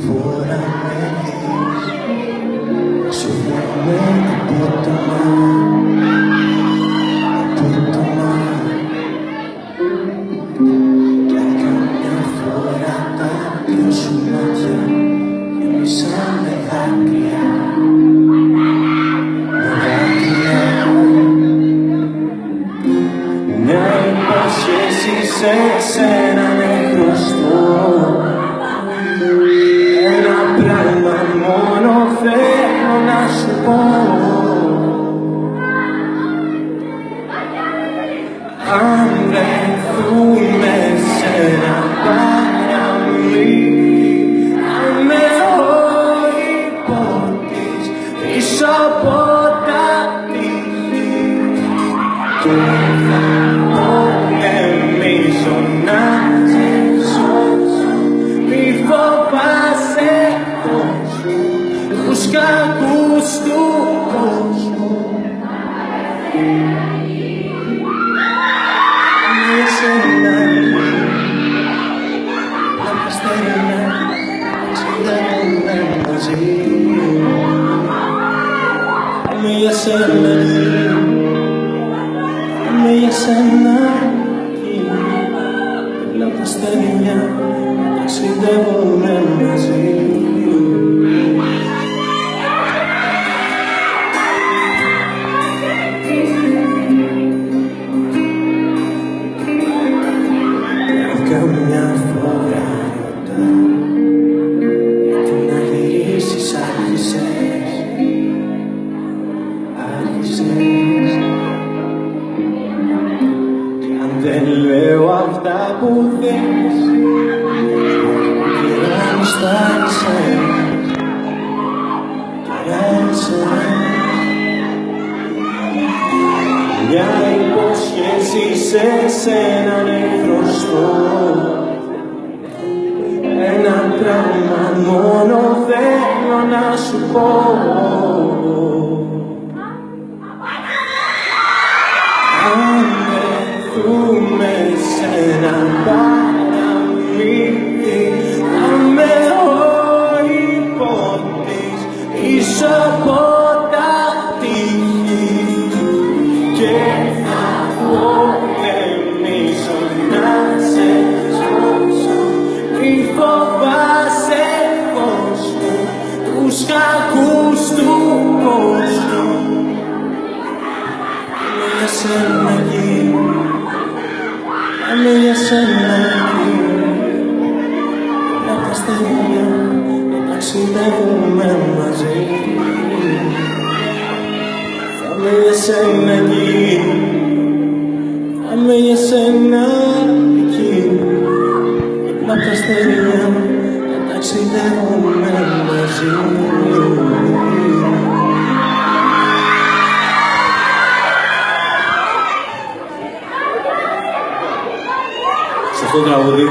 φορά με δεις, ξεχνάμε απότομα, απότομα. Κι αν καμιά φορά τα δυο σου μάτια γέμισαν με δάκρυα, με δάκρυα, μια υπόσχεση σε σένα με χρωστώ. Ένα πράγμα μόνο θέλω να σου πω. Αν βρεθούμε σε ένα παραμύθι, αν με υπότιτλοι πίσω από τα τείχη, και θα πολεμήσω να σε σώσω. Μη φοβάσαι κόσμο, τους κακούς του κόσμου. Με εσένα να παστέρνα ταξιδεύουμε μαζί. Με εσένα, με εσένα να παστέρνα ταξιδεύουμε μαζί. Καμιά φορά ρωτάω γιατί να γυρίσεις, άρχισες, άρχισες. Κι αν δεν λέω αυτά που θες, κυράνεις τα ξέρεις, κυράνεις. Μια υπόσχεση σε σένα με χρωστώ. Ένα πράγμα μόνο θέλω να σου πω. Αν βρεθούμε σε ένα παραμύθι, αν με υπότιτλοι πίσω από τα τείχη, και θα πολεμήσω να σε σώσω. Μη φοβάσαι κόσμο, τους κακούς του κόσμου. Είμαι για σένα εκεί, είμαι για σένα εκεί. Να τα αστέρια να ταξιδεύουμε μαζί. Είμαι για σένα εκεί, είμαι για σένα εκεί. Να τα αστέρια να ταξιδεύουμε μαζί. Σε αυτό το τραγούδι